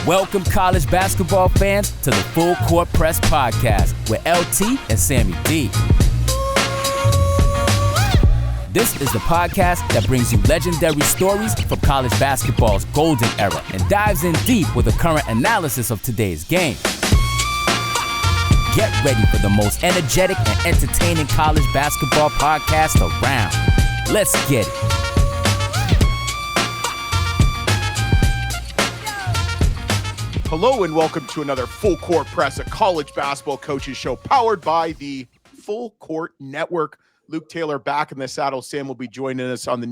Welcome, college basketball fans, to the Full Court Press Podcast with LT and Sammy D. This is the podcast that brings you legendary stories from college basketball's golden era and dives in deep with a current analysis of today's game. Get ready for the most energetic and entertaining college basketball podcast around. Let's get it. Hello and welcome to another Full Court Press, a college basketball coaches show powered by the Full Court Network. Luke Taylor back in the saddle. Sam will be joining us on the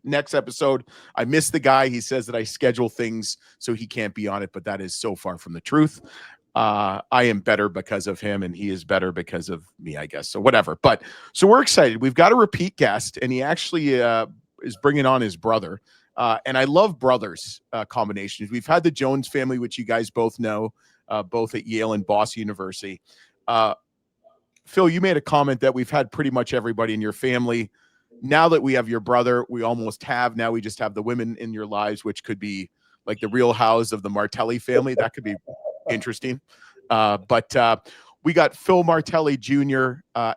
next episode. I miss the guy. He says that I schedule things so he can't be on it, but that is so far from the truth. I am better because of him, and he is better because of me, I guess. So whatever. So we're excited. We've got a repeat guest, and he actually is bringing on his brother. And I love brothers combinations. We've had the Jones family, which you guys both know, both at Yale and Boston University. Phil, you made a comment that we've had pretty much everybody in your family. Now that we have your brother, we almost have. Now we just have the women in your lives, which could be like the Real House of the Martelli family. That could be interesting. But we got Phil Martelli Jr.,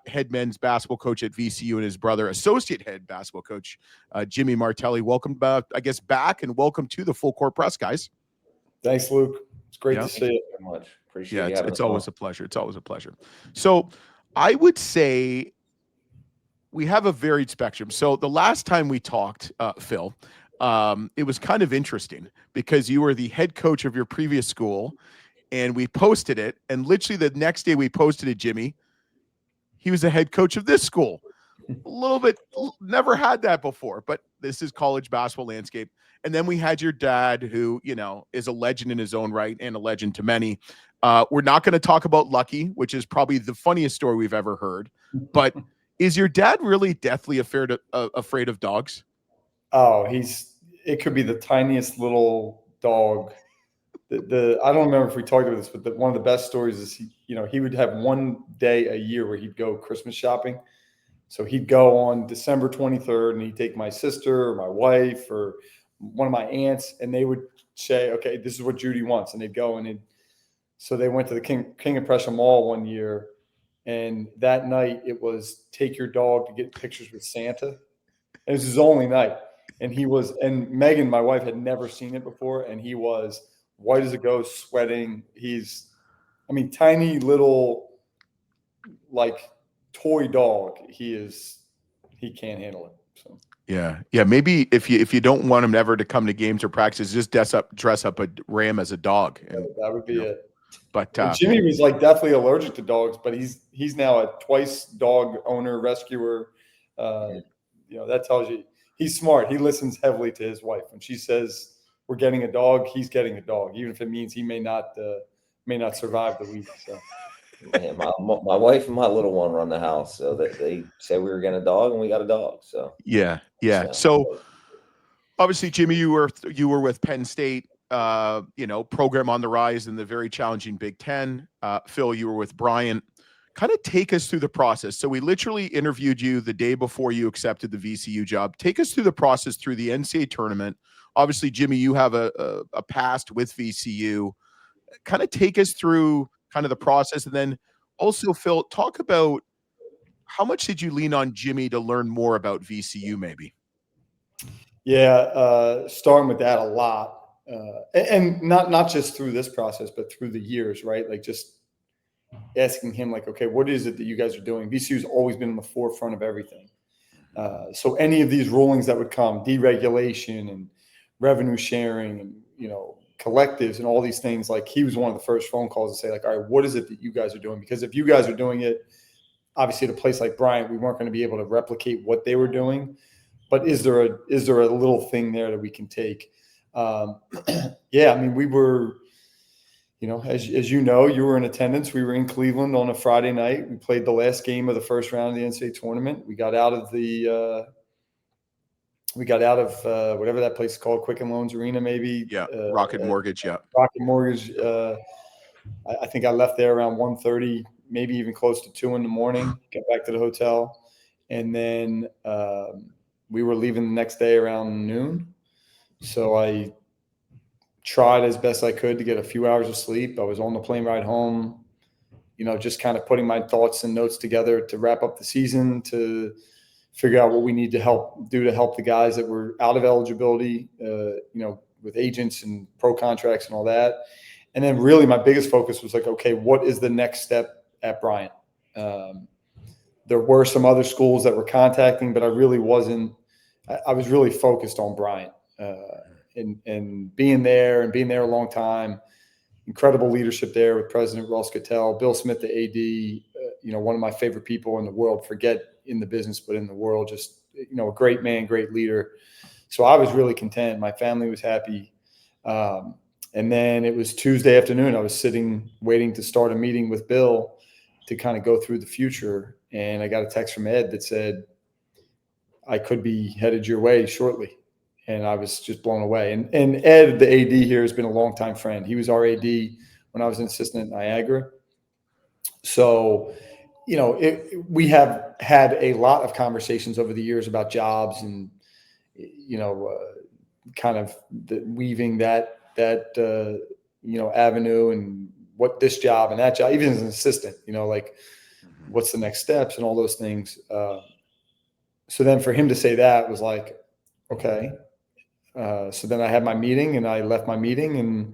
head men's basketball coach at VCU, and his brother, associate head basketball coach, Jimmy Martelli. Welcome, back, and welcome to the Full Court Press, guys. Thanks, Luke. It's great to see you so much. Appreciate it. It's always a pleasure. It's always a pleasure. So I would say we have a varied spectrum. So the last time we talked, Phil, it was kind of interesting because you were the head coach of your previous school, and we posted it, and literally the next day we posted it, Jimmy, he was the head coach of this school. A little bit, never had that before, but this is college basketball landscape. And then we had your dad, who, you know, is a legend in his own right and a legend to many. We're not going to talk about Lucky, which is probably the funniest story we've ever heard. But is your dad really deathly afraid of dogs? Oh, it could be the tiniest little dog. I don't remember if we talked about this, but one of the best stories is he would have one day a year where he'd go Christmas shopping. So he'd go on December 23rd, and he'd take my sister or my wife or one of my aunts, and they would say, okay, this is what Judy wants. And they'd go, so they went to the King of Prussia Mall one year, and that night it was take your dog to get pictures with Santa. It was his only night. And Megan, my wife, had never seen it before, and he was white as a ghost, sweating. Tiny little, like, toy dog. He can't handle it. So yeah. Maybe if you don't want him ever to come to games or practices, just dress up a ram as a dog. And, that would be it. But Jimmy was definitely allergic to dogs, but he's now a twice dog owner, rescuer. That tells you he's smart. He listens heavily to his wife. When she says we're getting a dog, he's getting a dog, even if it means he may not survive the week. So. Yeah, my wife and my little one run the house, so they said we were getting a dog, and we got a dog. So yeah. So obviously, Jimmy, you were with Penn State, program on the rise in the very challenging Big Ten. Phil, you were with Bryant. Kind of take us through the process. So we literally interviewed you the day before you accepted the VCU job. Take us through the process through the NCAA tournament. Obviously, Jimmy, you have a past with VCU. Kind of take us through kind of the process. And then also, Phil, talk about how much did you lean on Jimmy to learn more about VCU maybe? Yeah, starting with that a lot. And not just through this process, but through the years, right? Like just asking him, like, okay, what is it that you guys are doing? VCU's always been in the forefront of everything. So any of these rulings that would come, deregulation and revenue sharing and, collectives and all these things, like he was one of the first phone calls to say, like, all right, what is it that you guys are doing? Because if you guys are doing it, obviously at a place like Bryant, we weren't going to be able to replicate what they were doing. But is there a little thing there that we can take? We were, as you know, you were in attendance. We were in Cleveland on a Friday night. We played the last game of the first round of the NCAA tournament. We got out of whatever that place is called, Quicken Loans Arena, maybe. Yeah, Rocket Mortgage, yeah. Rocket Mortgage. I think I left there around 1:30, maybe even close to 2 a.m. Got back to the hotel. And then we were leaving the next day around noon. So I tried as best I could to get a few hours of sleep. I was on the plane ride home, just kind of putting my thoughts and notes together to wrap up the season, to figure out what we need to help the guys that were out of eligibility, with agents and pro contracts and all that. And then really my biggest focus was like, okay, what is the next step at Bryant? There were some other schools that were contacting, but I really wasn't. I was really focused on Bryant and being there a long time. Incredible leadership there with President Russ Cattell, Bill Smith, the AD, one of my favorite people in the world, forget in the business, but in the world, just, a great man, great leader. So I was really content. My family was happy. And then it was Tuesday afternoon. I was sitting, waiting to start a meeting with Bill to kind of go through the future. And I got a text from Ed that said, I could be headed your way shortly. And I was just blown away. And Ed, the AD here, has been a longtime friend. He was our AD when I was an assistant at Niagara. So, we have had a lot of conversations over the years about jobs and, kind of weaving that avenue and what this job and that job, even as an assistant, what's the next steps and all those things. So then for him to say that was like, okay. So then I had my meeting and I left my meeting, and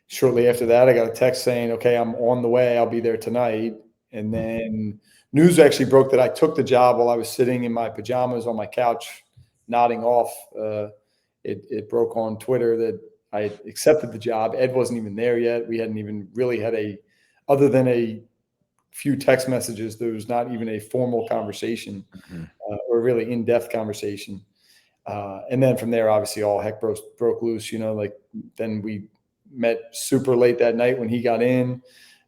shortly after that, I got a text saying, okay, I'm on the way. I'll be there tonight. And then news actually broke that I took the job while I was sitting in my pajamas on my couch, nodding off. It broke on Twitter that I accepted the job. Ed wasn't even there yet. We hadn't even really had other than a few text messages, there was not even a formal conversation or really in-depth conversation. And then from there, obviously all heck broke loose, then we met super late that night when he got in,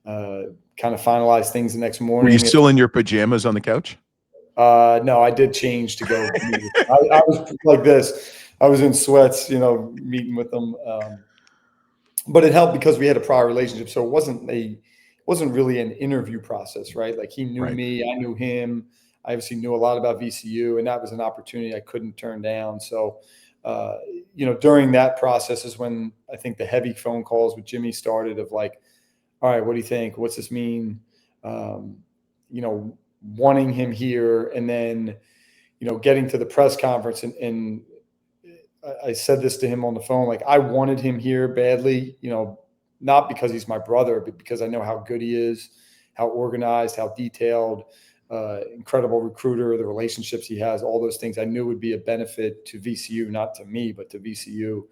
kind of finalized things the next morning. Were you still in your pajamas on the couch? No, I did change to go. I was like this. I was in sweats, meeting with them. But it helped because we had a prior relationship. So it wasn't really an interview process, right? Like he knew me, I knew him. I obviously knew a lot about VCU, and that was an opportunity I couldn't turn down. So, during that process is when I think the heavy phone calls with Jimmy started of like, all right, what do you think? What's this mean? Wanting him here, and then, getting to the press conference and I said this to him on the phone, like I wanted him here badly, not because he's my brother, but because I know how good he is, how organized, how detailed, incredible recruiter, the relationships he has, all those things I knew would be a benefit to VCU, not to me, but to VCU.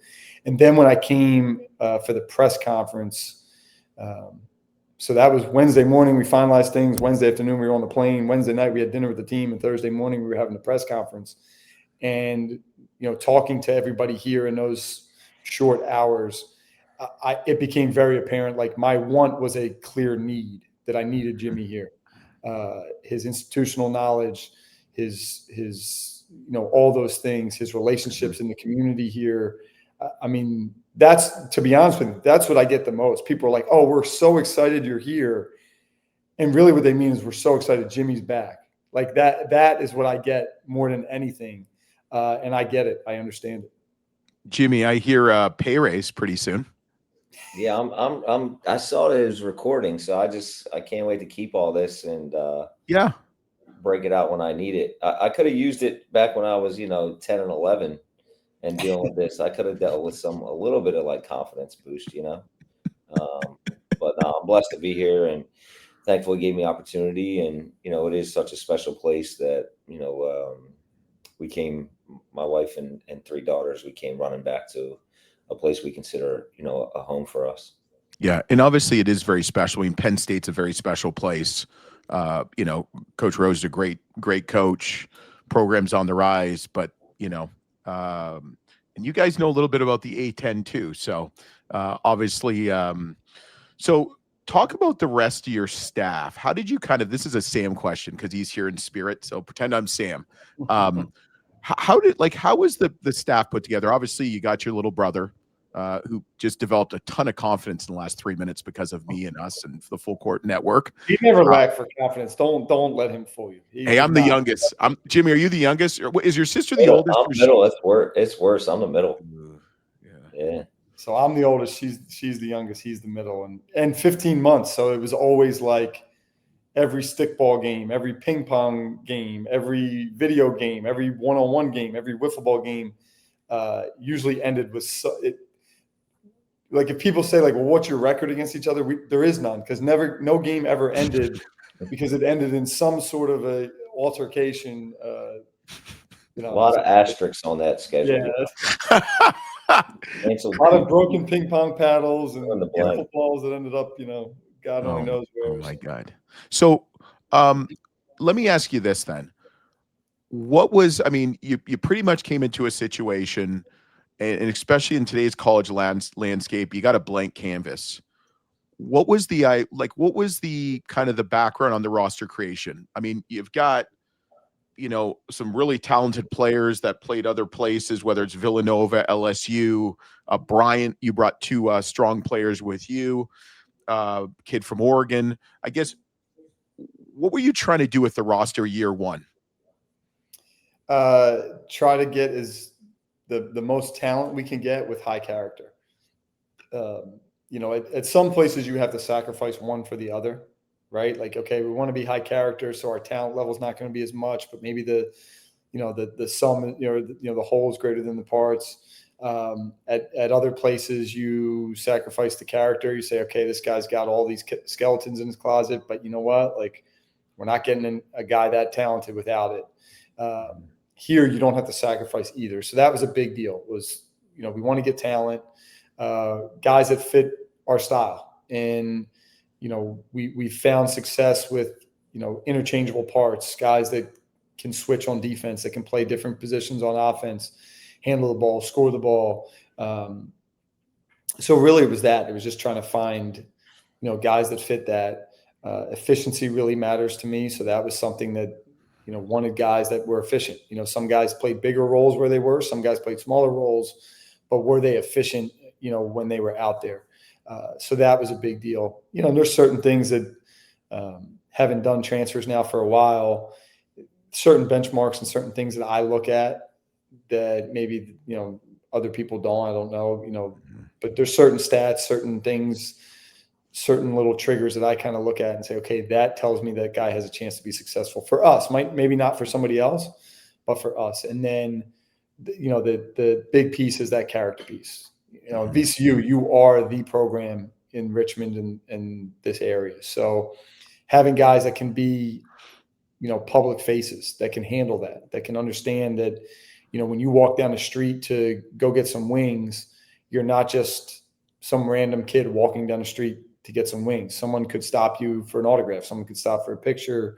And then when I came for the press conference, so that was Wednesday morning, we finalized things. Wednesday afternoon, we were on the plane. Wednesday night, we had dinner with the team. And Thursday morning, we were having the press conference. And, talking to everybody here in those short hours, it became very apparent, like my want was a clear need, that I needed Jimmy here. His institutional knowledge, his all those things, his relationships in the community here. I mean, that's, to be honest with you, that's what I get the most. People are like, oh, we're so excited you're here. And really what they mean is we're so excited Jimmy's back. Like that is what I get more than anything. And I get it. I understand it. Jimmy, I hear a pay raise pretty soon. Yeah, I saw it was recording, so I can't wait to keep all this and break it out when I need it. I could have used it back when I was 10 and 11 and dealing with this. I could have dealt with a little bit of like confidence boost, but no, I'm blessed to be here and thankfully gave me opportunity. And it is such a special place that we came, my wife and 3 daughters, we came running back to a place we consider, a home for us. Yeah. And obviously it is very special. I mean, Penn State's a very special place. Coach Rose is a great coach, programs on the rise, but, and you guys know a little bit about the A-10 too. So obviously, so talk about the rest of your staff. How did you this is a Sam question because he's here in spirit. So pretend I'm Sam. How was the staff put together? Obviously you got your little brother who just developed a ton of confidence in the last 3 minutes because of me and us and the Full Court Network. He never lacked for confidence. Don't let him fool you. Hey, I'm the youngest. Jimmy, are you the youngest? Or is your sister the oldest? I'm middle. It's worse. I'm the middle. Yeah. So I'm the oldest. She's the youngest. He's the middle, and 15 months. So it was always like every stickball game, every ping pong game, every video game, every one-on-one game, every wiffle ball game usually ended with like if people say like, well, what's your record against each other? There is none, because no game ever ended because it ended in some sort of a altercation. A lot of asterisks on that schedule. Yeah. A lot of broken ping pong paddles and footballs that ended up, God only knows where. Oh my God. So let me ask you this then. You pretty much came into a situation, and especially in today's college landscape, you got a blank canvas. What was the kind of the background on the roster creation? I mean, you've got, some really talented players that played other places, whether it's Villanova, LSU, Bryant, you brought two strong players with you, kid from Oregon. I guess, what were you trying to do with the roster year one? Try to get the most talent we can get with high character. At some places you have to sacrifice one for the other, right? Like, okay, we want to be high character, so our talent level is not going to be as much, but maybe the sum, the whole is greater than the parts. At other places, you sacrifice the character. You say, okay, this guy's got all these skeletons in his closet, but you know what? Like, we're not getting a guy that talented without it. Here, you don't have to sacrifice either. So that was a big deal. We want to get talent, guys that fit our style, and we found success with interchangeable parts, guys that can switch on defense, that can play different positions on offense, handle the ball, score the ball. So really, it was that. It was just trying to find guys that fit that. Efficiency really matters to me, so that was something that wanted guys that were efficient. Some guys played bigger roles where they were, some guys played smaller roles, but were they efficient when they were out there? So that was a big deal. There's certain things that haven't done transfers now for a while, certain benchmarks and certain things that I look at that maybe, other people don't, I don't know, but there's certain stats, certain things, certain little triggers that I kind of look at and say, okay, that tells me that guy has a chance to be successful for us. Maybe not for somebody else, but for us. And then, the big piece is that character piece. VCU, you are the program in Richmond and this area. So having guys that can be, public faces, that can handle that can understand that, when you walk down the street to go get some wings, you're not just some random kid walking down the street to get some wings. Someone could stop you for an autograph. Someone could stop for a picture.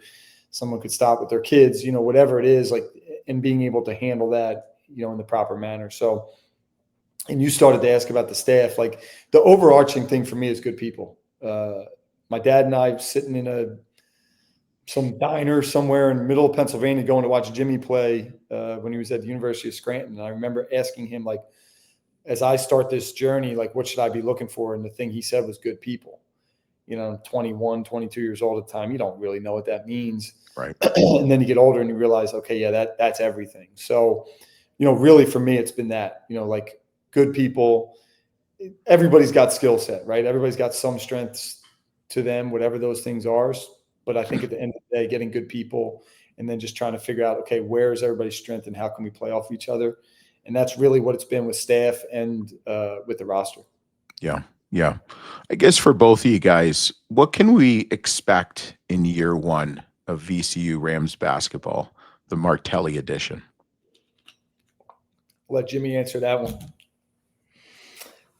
Someone could stop with their kids, whatever it is, like, and being able to handle that, in the proper manner. So, and you started to ask about the staff. Like, the overarching thing for me is good people. My dad and I sitting in some diner somewhere in the middle of Pennsylvania going to watch Jimmy play when he was at the University of Scranton. And I remember asking him, like, as I start this journey, like, what should I be looking for? And the thing he said was good people. 21, 22 years old at the time, you don't really know what that means. Right. And then you get older and you realize, okay, yeah, that's everything. So, really for me, it's been that, like, good people. Everybody's got skill set, right? Everybody's got some strengths to them, whatever those things are. But I think at the end of the day, getting good people and then just trying to figure out, okay, where is everybody's strength and how can we play off each other? And that's really what it's been with staff and with the roster. Yeah. Yeah. I guess for both of you guys, what can we expect in year one of VCU Rams basketball, the Martelli edition? I'll let Jimmy answer that one.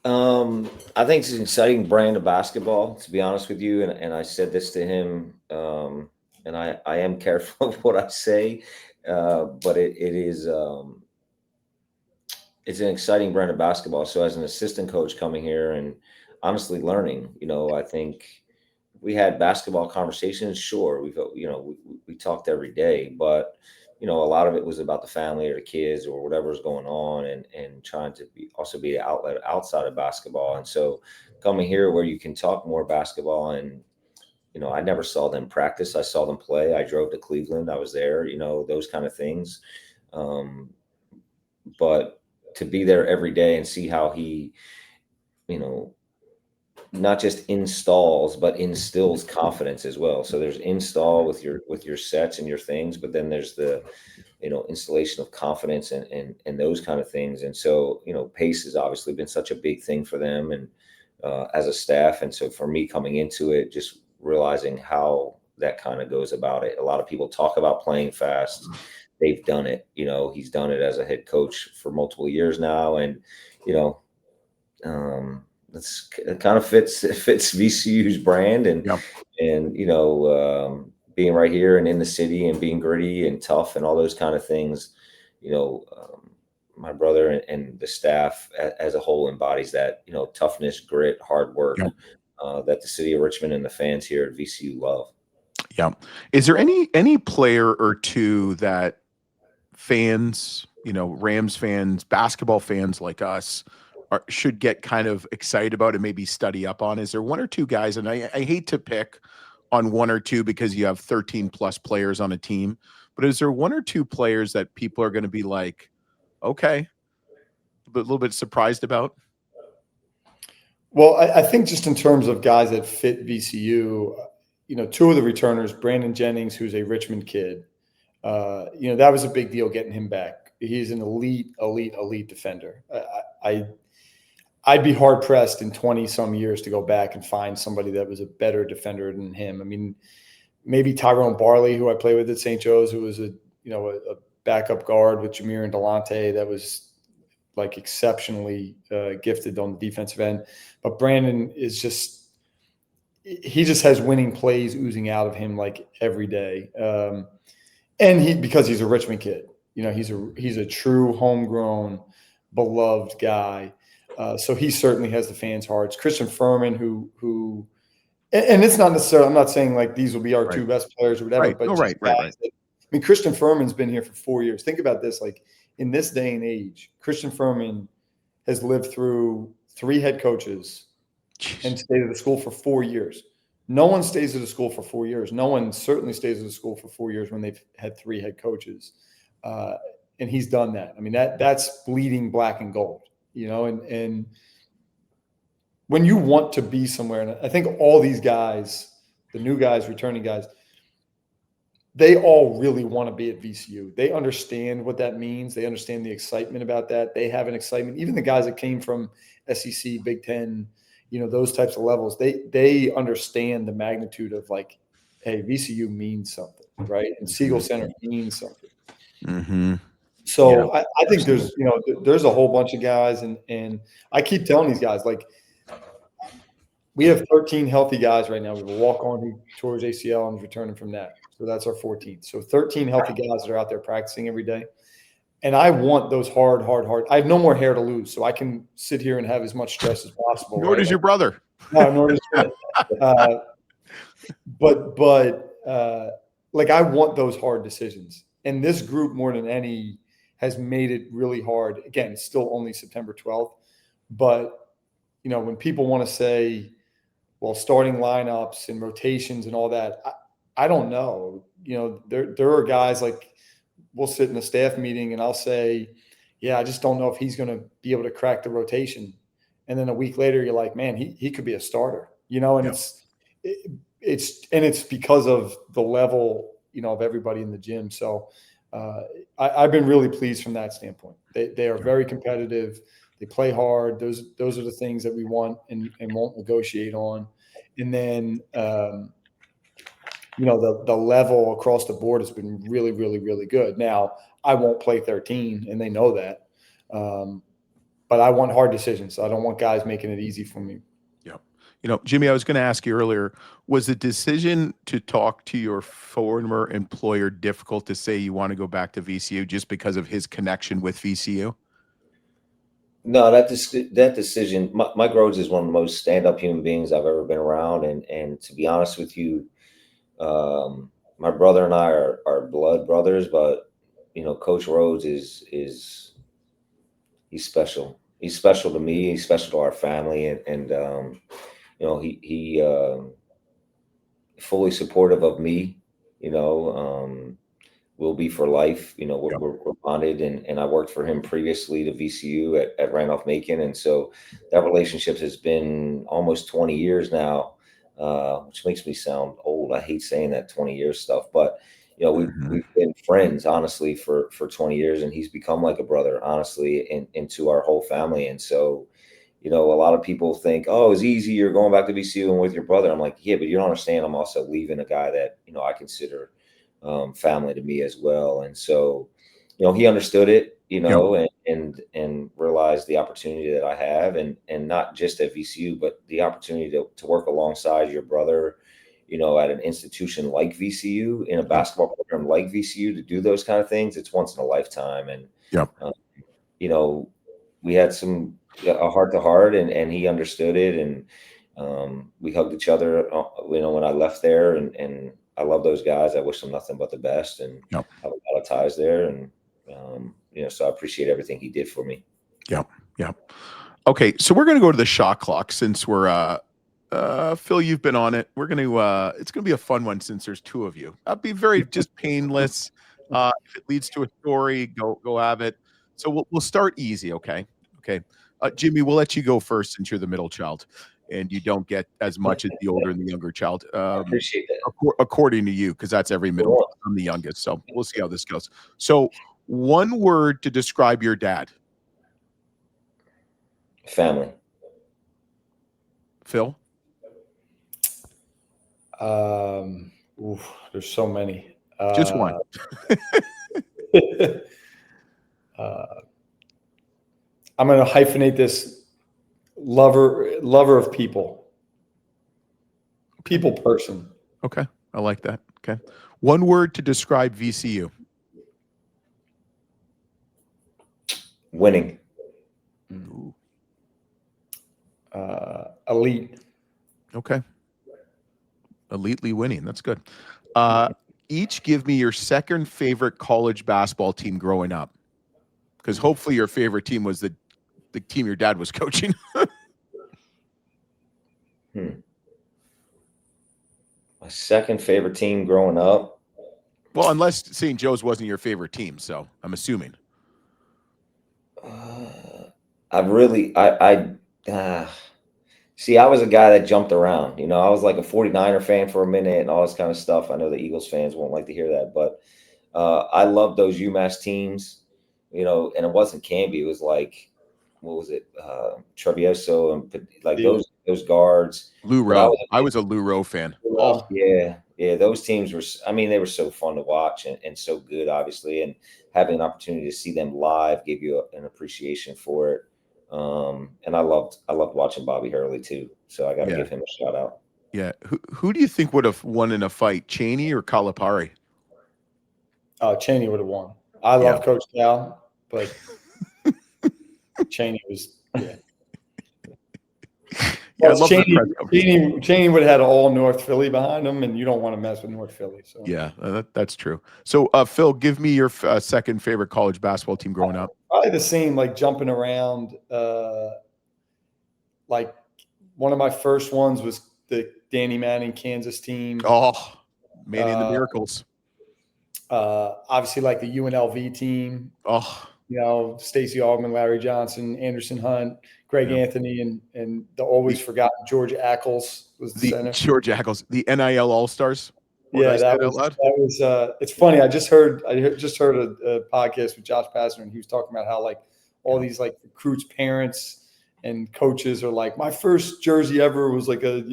I think it's an exciting brand of basketball, to be honest with you. And I said this to him, and I am careful of what I say, but it is it's an exciting brand of basketball. So as an assistant coach coming here and honestly learning, I think we had basketball conversations. Sure, we talked every day, but a lot of it was about the family or the kids or whatever's going on, and trying to also be the outlet outside of basketball. And so coming here where you can talk more basketball, and I never saw them practice. I saw them play. I drove to Cleveland. I was there, those kind of things. But to be there every day and see how he not just installs, but instills confidence as well. So there's install with your sets and your things, but then there's the, installation of confidence and those kind of things. And so, pace has obviously been such a big thing for them and as a staff. And so for me coming into it, just realizing how that kind of goes about it. A lot of people talk about playing fast. They've done it. He's done it as a head coach for multiple years now. And, it kind of fits VCU's brand and, being right here and in the city and being gritty and tough and all those kind of things, my brother and the staff as a whole embodies that, toughness, grit, hard work, that the city of Richmond and the fans here at VCU love. Yeah. Is there any player or two that fans, Rams fans, basketball fans like us should get kind of excited about and maybe study up on? Is there one or two guys, and I hate to pick on one or two because you have 13 plus players on a team, but is there one or two players that people are going to be like, okay, but a little bit surprised about? Well, I think just in terms of guys that fit VCU, two of the returners, Brandon Jennings, who's a Richmond kid, that was a big deal getting him back. He's an elite defender. I'd be hard pressed in 20 some years to go back and find somebody that was a better defender than him. I mean, maybe Tyrone Barley, who I played with at St. Joe's, who was a backup guard with Jameer and Delonte, that was like exceptionally gifted on the defensive end. But Brandon is he just has winning plays oozing out of him like every day. And because he's a Richmond kid, he's a true homegrown, beloved guy. So he certainly has the fans' hearts. Christian Furman, who, and it's not necessarily, I'm not saying like these will be our two best players or whatever, but I mean, Christian Furman's been here for 4 years. Think about this, like in this day and age, Christian Furman has lived through 3 head coaches and stayed at the school for 4 years. No one stays at a school for 4 years. No one certainly stays at a school for 4 years when they've had 3 head coaches. And he's done that. I mean, that's bleeding black and gold. And when you want to be somewhere, and I think all these guys, the new guys, returning guys, they all really want to be at VCU. They understand what that means. They understand the excitement about that. They have an excitement. Even the guys that came from SEC, Big Ten, those types of levels, they understand the magnitude of like, hey, VCU means something, right? And Siegel Center means something. Mm-hmm. So I think there's a whole bunch of guys, and I keep telling these guys, like, we have 13 healthy guys right now. We have a walk-on who tore his ACL and is returning from that. So that's our 14th. So 13 healthy guys that are out there practicing every day. And I want those hard. I have no more hair to lose, so I can sit here and have as much stress as possible. Nor does your brother. No, nor does like I want those hard decisions. And this group, more than any, has made it really hard. Again, it's still only September 12th. But, when people want to say, well, starting lineups and rotations and all that, I don't know. There are guys like we'll sit in a staff meeting and I'll say, yeah, I just don't know if he's going to be able to crack the rotation. And then a week later, you're like, man, he could be a starter, and it's because of the level, of everybody in the gym. So I've been really pleased from that standpoint. They are very competitive. They play hard. Those are the things that we want and won't negotiate on. And then, the level across the board has been really, really, really good. Now, I won't play 13, and they know that. But I want hard decisions. I don't want guys making it easy for me. Yeah. Jimmy, I was going to ask you earlier, was the decision to talk to your former employer difficult to say you want to go back to VCU just because of his connection with VCU? No, that decision, Mike Rhodes is one of the most stand-up human beings I've ever been around. And to be honest with you, my brother and I are blood brothers, but, Coach Rhodes he's special. He's special to me. He's special to our family. And he fully supportive of me, will be for life. You know, we're bonded, and I worked for him previously to VCU at Randolph-Macon. And so that relationship has been almost 20 years now, which makes me sound old. I hate saying that 20 years stuff, but you know, we've been friends honestly for 20 years, and he's become like a brother, honestly, into our whole family. And so, you know, a lot of people think, oh, it's easy, you're going back to VCU and with your brother. I'm like, yeah, but you don't understand. I'm also leaving a guy that, you know, I consider family to me as well. And so, you know, he understood it, you know, and realized the opportunity that I have, and not just at VCU, but the opportunity to work alongside your brother, you know, at an institution like VCU, in a basketball program like VCU, to do those kind of things. It's once in a lifetime. And, you know, we had a heart to heart, and he understood it. And we hugged each other, you know, when I left there, and I love those guys. I wish them nothing but the best, and have a lot of ties there. And, you know, so I appreciate everything he did for me. Yeah. Okay. So we're going to go to the shot clock since we're, Phil, you've been on it. We're going to, it's going to be a fun one since there's two of you. I'll be very just painless. If it leads to a story, go have it. So we'll start easy. Okay. Jimmy, we'll let you go first since you're the middle child and you don't get as much as the older and the younger child. I appreciate that. According to you, because that's every middle child. I'm the youngest. So we'll see how this goes. So one word to describe your dad. Family. Phil? There's so many. Just one. I'm going to hyphenate this: lover of people person. Okay. I like that. Okay. One word to describe VCU. Winning. Elite. Okay. Elitely winning. That's good. Each give me your second favorite college basketball team growing up. Because hopefully your favorite team was the team your dad was coaching. My second favorite team growing up. Well, unless St. Joe's wasn't your favorite team, so I'm assuming. See, I was a guy that jumped around. You know, I was like a 49er fan for a minute and all this kind of stuff. I know the Eagles fans won't like to hear that, but I love those UMass teams, you know, and it wasn't Canby. It was like, what was it? Travieso and like those guards. Lou Rowe. I was a Lou Rowe fan. Oh, yeah. Those teams were, I mean, they were so fun to watch and so good, obviously. And having an opportunity to see them live gave you an appreciation for it. And I loved watching Bobby Hurley too. So I got to give him a shout out. Yeah. Who do you think would have won in a fight, Chaney or Calipari? Chaney would have won. I love Coach Cal, but Chaney was, I love Chaney would have had all North Philly behind him, and you don't want to mess with North Philly. So that's true. So Phil, give me your second favorite college basketball team growing up. Probably the same, like jumping around. Like one of my first ones was the Danny Manning Kansas team. Oh, Manning and the Miracles. Obviously, like the UNLV team. Oh, you know, Stacey Augmon, Larry Johnson, Anderson Hunt, Greg Anthony, and the always forgotten George Ackles was the center. George Ackles, the NIL All-Stars. Yeah, that was. It's funny. I just heard a podcast with Josh Pastner, and he was talking about how like all these like recruits' parents and coaches are like, my first jersey ever was like a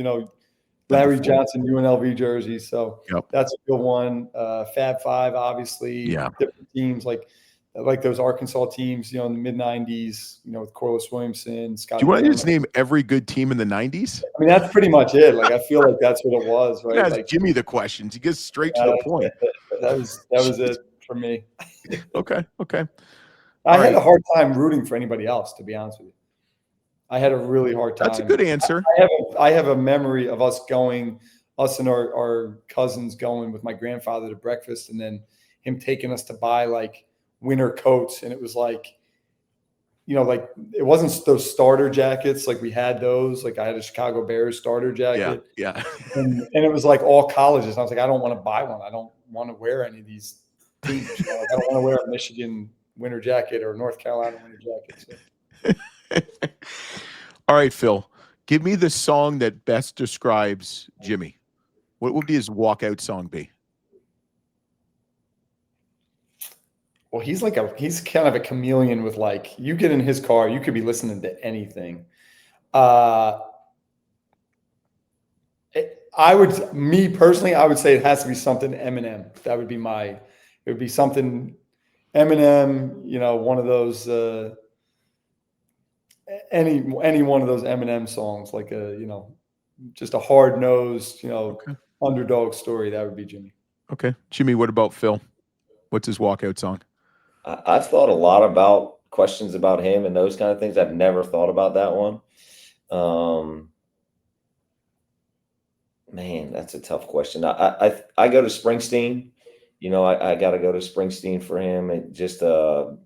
Larry Johnson UNLV jersey. So that's a good one. Fab Five, obviously. Different teams like those Arkansas teams, in the mid '90s, with Corliss Williamson, Scott. Do you want to just name every good team in the '90s? I mean, that's pretty much it. Like, I feel like that's what it was, right? Like, Jimmy the questions. He gets straight to the point. That was it for me. Okay. I had a hard time rooting for anybody else, to be honest with you. I had a really hard time. That's a good answer. I have a memory of us and our cousins going with my grandfather to breakfast, and then him taking us to buy like winter coats, and it was like, like it wasn't those starter jackets. Like we had those, like I had a Chicago Bears starter jacket. Yeah. And it was like all colleges. I was like, I don't want to buy one. I don't want to wear any of these teams. You know, like, I don't want to wear a Michigan winter jacket or North Carolina winter jacket. So. All right, Phil, give me the song that best describes Jimmy. What would be his walkout song be? Well, he's kind of a chameleon with, like, you get in his car, you could be listening to anything. Me personally, I would say it has to be something Eminem. That would be it would be something Eminem, you know, one of those, any one of those Eminem songs, like just a hard-nosed, underdog story. That would be Jimmy. Okay. Jimmy, what about Phil? What's his walkout song? I've thought a lot about questions about him and those kind of things. I've never thought about that one. Man, that's a tough question. I go to Springsteen. You know, I got to go to Springsteen for him. And just a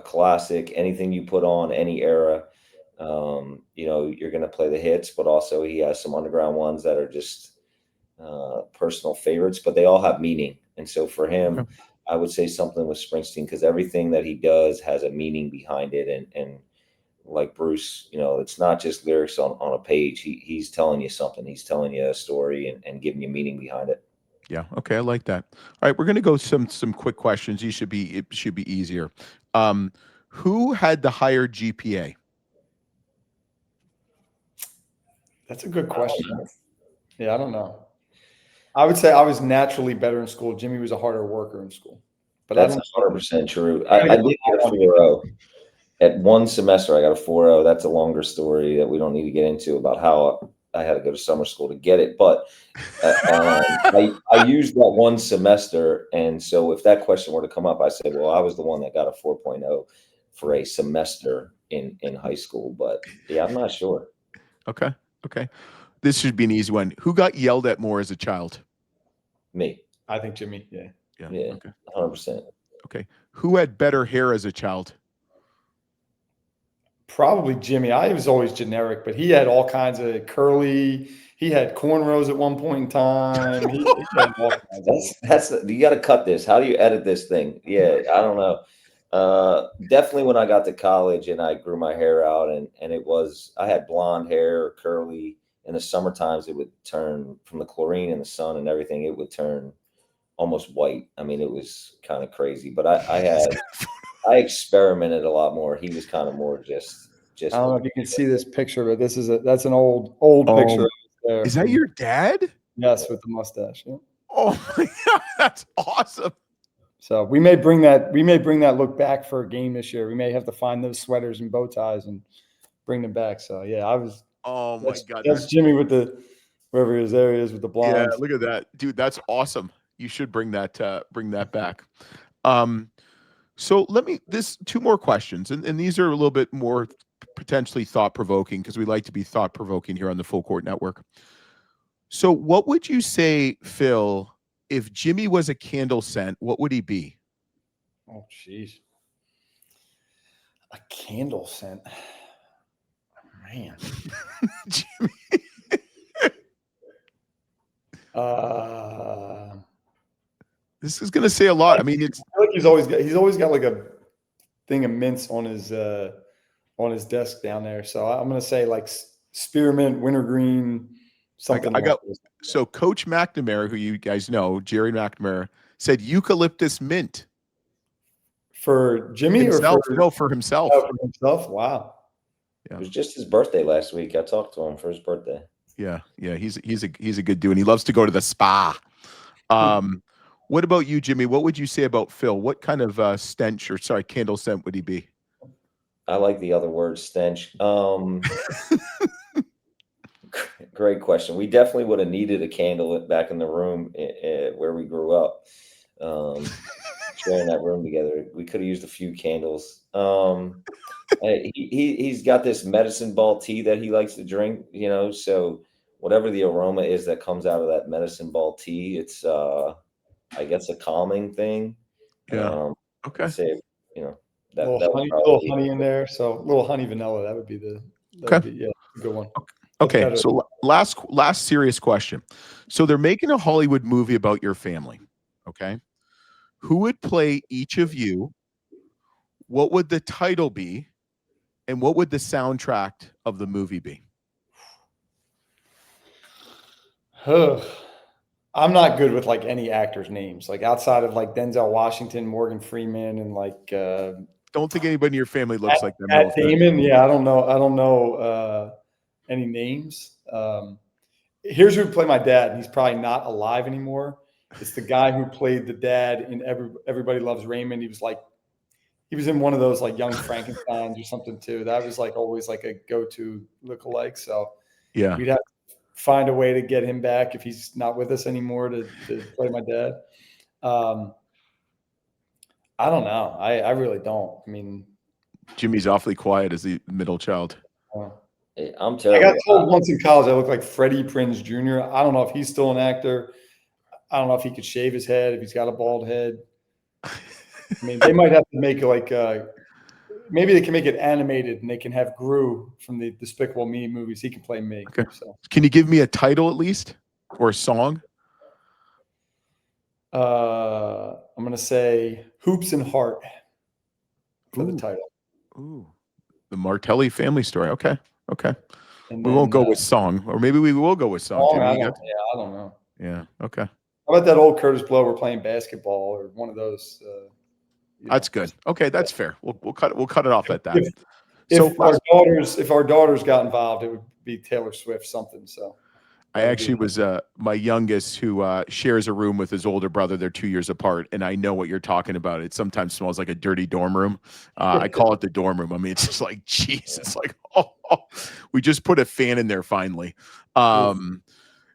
classic. Anything you put on, any era, you know, you're going to play the hits. But also, he has some underground ones that are just personal favorites. But they all have meaning. And so for him, I would say something with Springsteen, because everything that he does has a meaning behind it. And like Bruce, you know, it's not just lyrics on a page. He's telling you something. He's telling you a story and giving you meaning behind it. Yeah. Okay. I like that. All right. We're going to go some quick questions. It should be easier. Who had the higher GPA? That's a good question. Yeah. I don't know. I would say I was naturally better in school. Jimmy was a harder worker in school. But that's 100% true. I did get a 4.0. At one semester, I got a 4.0. That's a longer story that we don't need to get into about how I had to go to summer school to get it. But I used that one semester. And so if that question were to come up, I said, well, I was the one that got a 4.0 for a semester in high school. But yeah, I'm not sure. Okay. This should be an easy one. Who got yelled at more as a child? Me. I think Jimmy. Yeah. Okay. 100%. Okay. Who had better hair as a child? Probably Jimmy. I was always generic, but he had all kinds of curly. He had cornrows at one point in time. He had all kinds of you got to cut this. How do you edit this thing? Yeah, I don't know. Definitely when I got to college and I grew my hair out and I had blonde hair, curly. In the summer times, it would turn from the chlorine and the sun and everything. It would turn almost white. I mean, it was kind of crazy. But I experimented a lot more. He was kind of more just. I don't know if you can see this picture, but that's an old picture. There. Is that your dad? Yes, with the mustache. Yeah. Oh my God, that's awesome. So we may bring that look back for a game this year. We may have to find those sweaters and bow ties and bring them back. So yeah, I was. Oh my God, that's Jimmy with the wherever his area is with the blonde. Yeah, look at that, dude. That's awesome. You should bring that back. So two more questions, and these are a little bit more potentially thought-provoking because we like to be thought-provoking here on the Full Court Network. So what would you say, Phil, if Jimmy was a candle scent, what would he be? Oh, jeez. A candle scent. Man. Jimmy. This is going to say a lot. I mean, I feel like he's always got like a thing of mints on his desk down there. So I'm going to say like spearmint, wintergreen, something. So Coach McNamara, who you guys know, Jerry McNamara, said eucalyptus mint. For Jimmy himself, for himself. Oh, for himself. Wow. Yeah. It was just his birthday last week. I talked to him for his birthday. Yeah. He's a good dude. And he loves to go to the spa. What about you, Jimmy? What would you say about Phil? What kind of candle scent would he be? I like the other word, stench. Great question. We definitely would have needed a candle back in the room where we grew up. Sharing that room together, we could have used a few candles. He's got this medicine ball tea that he likes to drink, so whatever the aroma is that comes out of that medicine ball tea, it's I guess a calming thing. Yeah. Okay. Say, that little honey in there. So a little honey vanilla, that would be a good one. Okay. So last serious question. So they're making a Hollywood movie about your family. Okay. Who would play each of you? What would the title be? And what would the soundtrack of the movie be? I'm not good with like any actors' names, like outside of like Denzel Washington, Morgan Freeman, and like don't think anybody in your family looks like them. Matt Damon. Yeah, I don't know any names. Here's who would play my dad, and he's probably not alive anymore. It's the guy who played the dad in Everybody Loves Raymond. He was in one of those like Young Frankensteins or something too. That was like always like a go-to lookalike. So yeah, we'd have to find a way to get him back if he's not with us anymore to play my dad. I don't know. I really don't. I mean, Jimmy's awfully quiet as the middle child. I'm terrible. I got told once in college I look like Freddie Prinze Jr. I don't know if he's still an actor. I don't know if he could shave his head, if he's got a bald head. I mean, they might have to make like maybe they can make it animated and they can have Gru from the Despicable Me movies. He can play me. Okay. So. Can you give me a title at least or a song? I'm going to say Hoops and Heart for the title. Ooh, the Martelli Family story. Okay. And we won't go with song, or maybe we will go with song. I don't know. Yeah. Okay. How about that old Curtis Blow? We're playing basketball or one of those. That's good. Okay, that's fair. We'll cut it off at that. If our daughters got involved, it would be Taylor Swift something. So. I actually was my youngest who shares a room with his older brother. They're 2 years apart, and I know what you're talking about. It sometimes smells like a dirty dorm room. I call it the dorm room. I mean, it's just like, jeez, it's like, we just put a fan in there finally.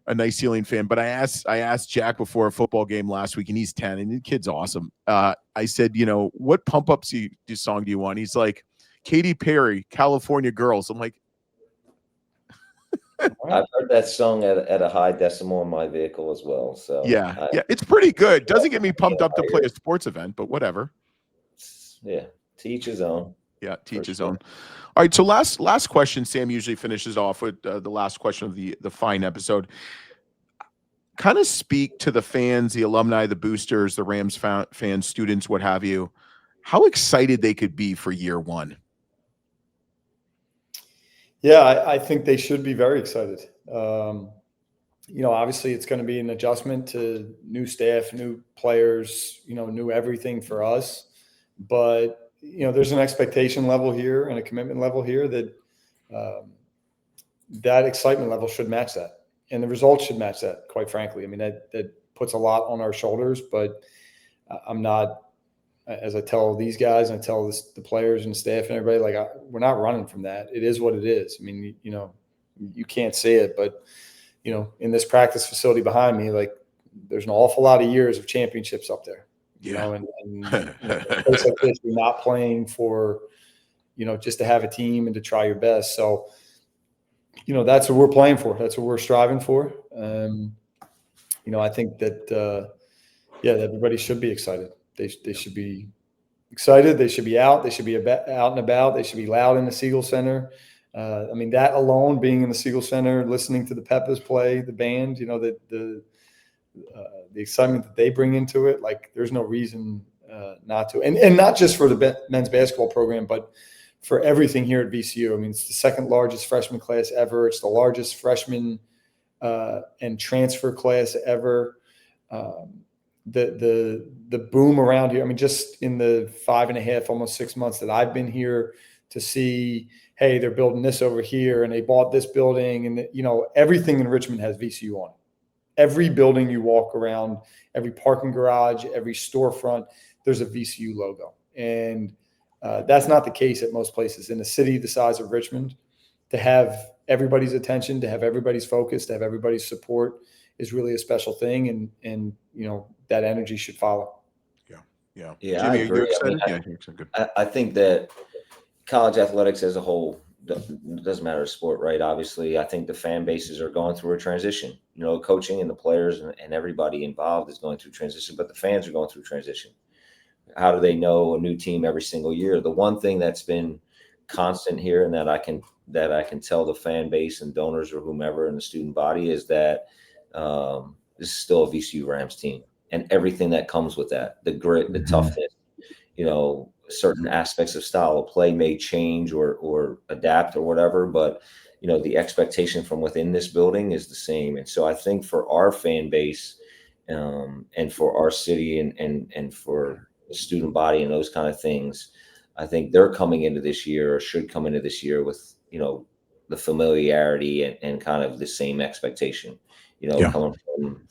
A nice ceiling fan. But I asked Jack before a football game last week, and he's 10, and the kid's awesome. I said, what pump up song do you want? He's like, Katy Perry, California Girls. I'm like, I've heard that song at a high decimal in my vehicle as well. So yeah, it's pretty good. Doesn't get me pumped up to play a sports event, but whatever. Yeah, to each his own. Yeah, to each his own. All right, so last question. Sam usually finishes off with the last question of the fine episode. Kind of speak to the fans, the alumni, the boosters, the Rams fans, students, what have you. How excited they could be for year one. Yeah, I think they should be very excited. Obviously it's going to be an adjustment to new staff, new players, new everything for us. But, there's an expectation level here and a commitment level here that that excitement level should match that. And the results should match that, quite frankly. I mean, that puts a lot on our shoulders, but I'm not, as I tell these guys and I tell the players and staff and everybody, like we're not running from that. It is what it is. I mean, you can't say it, but in this practice facility behind me, like there's an awful lot of years of championships up there. And a place like this, you're not playing for, just to have a team and to try your best. So, that's what we're playing for. That's what we're striving for. I think that everybody should be excited. They should be excited. They should be out. They should be out and about. They should be loud in the Siegel Center. That alone, being in the Siegel Center, listening to the Peppers play, the band, the excitement that they bring into it, like there's no reason not to. And not just for the men's basketball program, but for everything here at VCU. I mean, it's the second largest freshman class ever. It's the largest freshman and transfer class ever. The boom around here. I mean, just in the 5.5, almost 6 months that I've been here to see, hey, they're building this over here and they bought this building, and everything in Richmond has VCU on it. Every building you walk around, every parking garage, every storefront, there's a VCU logo. And that's not the case at most places in a city the size of Richmond. To have everybody's attention, to have everybody's focus, to have everybody's support is really a special thing, and that energy should follow. Yeah. Jimmy, I agree. I think that college athletics as a whole, doesn't matter the sport, right? Obviously, I think the fan bases are going through a transition. Coaching and the players and everybody involved is going through transition, but the fans are going through transition. How do they know a new team every single year? The one thing that's been constant here, and that I can tell the fan base and donors or whomever in the student body, is that this is still a VCU Rams team. and everything that comes with that, the grit, the toughness, certain aspects of style of play may change or adapt or whatever, but the expectation from within this building is the same. And so I think for our fan base, and for our city and for the student body and those kind of things, I think they're coming into this year, or should come into this year, with the familiarity and kind of the same expectation, coming from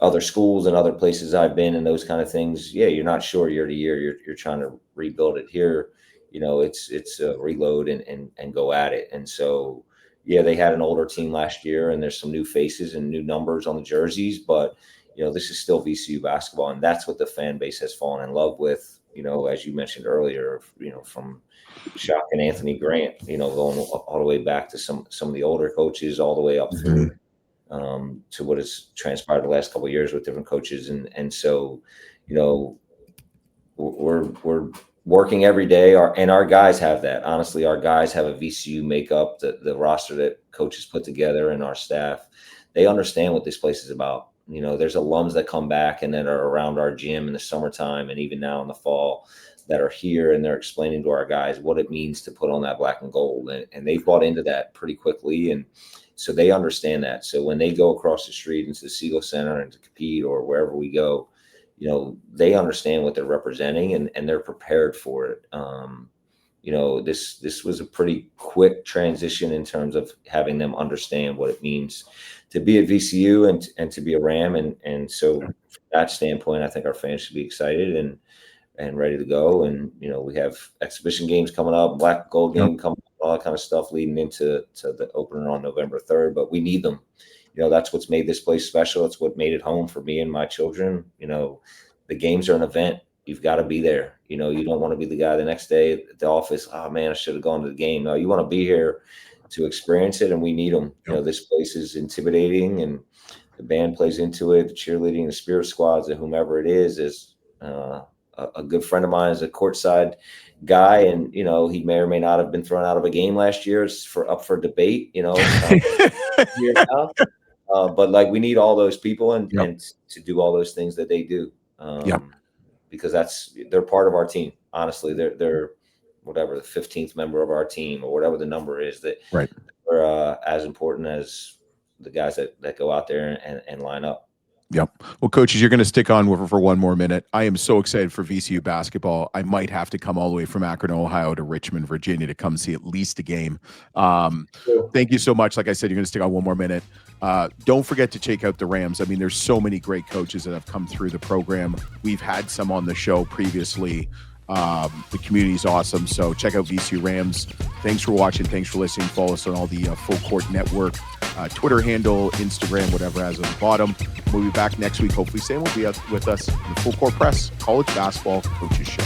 other schools and other places I've been and those kind of things. Yeah, you're not sure year to year. You're trying to rebuild it. Here, it's a reload and go at it. And so, yeah, they had an older team last year, and there's some new faces and new numbers on the jerseys, but this is still VCU basketball, and that's what the fan base has fallen in love with. As you mentioned earlier, from Shock and Anthony Grant, going all the way back to some of the older coaches, all the way up through to what has transpired the last couple of years with different coaches, and so we're working every day. Our guys have that. Honestly, our guys have a VCU makeup, the roster that coaches put together, and our staff, they understand what this place is about. There's alums that come back and that are around our gym in the summertime and even now in the fall that are here, and they're explaining to our guys what it means to put on that black and gold. And they bought into that pretty quickly. And so they understand that. So when they go across the street into the Siegel Center and to compete or wherever we go, they understand what they're representing, and they're prepared for it. This was a pretty quick transition in terms of having them understand what it means to be at VCU and to be a Ram. And so from that standpoint, I think our fans should be excited and ready to go. And, we have exhibition games coming up, black and gold game coming up, all that kind of stuff leading into the opener on November 3rd, but we need them. That's what's made this place special. It's what made it home for me and my children. The games are an event. You've got to be there. You don't want to be the guy the next day at the office, oh man, I should have gone to the game. No, you want to be here to experience it, and we need them. This place is intimidating, and the band plays into it. The cheerleading, the spirit squads, and whomever it is a good friend of mine is a courtside guy, and he may or may not have been thrown out of a game last year up for debate. But we need all those people and to do all those things that they do. Because they're part of our team. Honestly, they're whatever the 15th member of our team or whatever the number is, that are as important as the guys that go out there and line up. Yep. Well, coaches, you're going to stick on for one more minute. I am so excited for VCU basketball. I might have to come all the way from Akron, Ohio to Richmond, Virginia to come see at least a game. Thank you so much. Like I said, you're going to stick on one more minute. Don't forget to check out the Rams. I mean, there's so many great coaches that have come through the program. We've had some on the show previously. The community is awesome. So check out VCU Rams. Thanks for watching. Thanks for listening. Follow us on all the Full Court Network, Twitter handle, Instagram, whatever has on the bottom. We'll be back next week. Hopefully Sam will be with us in the Full Court Press College Basketball Coaches Show.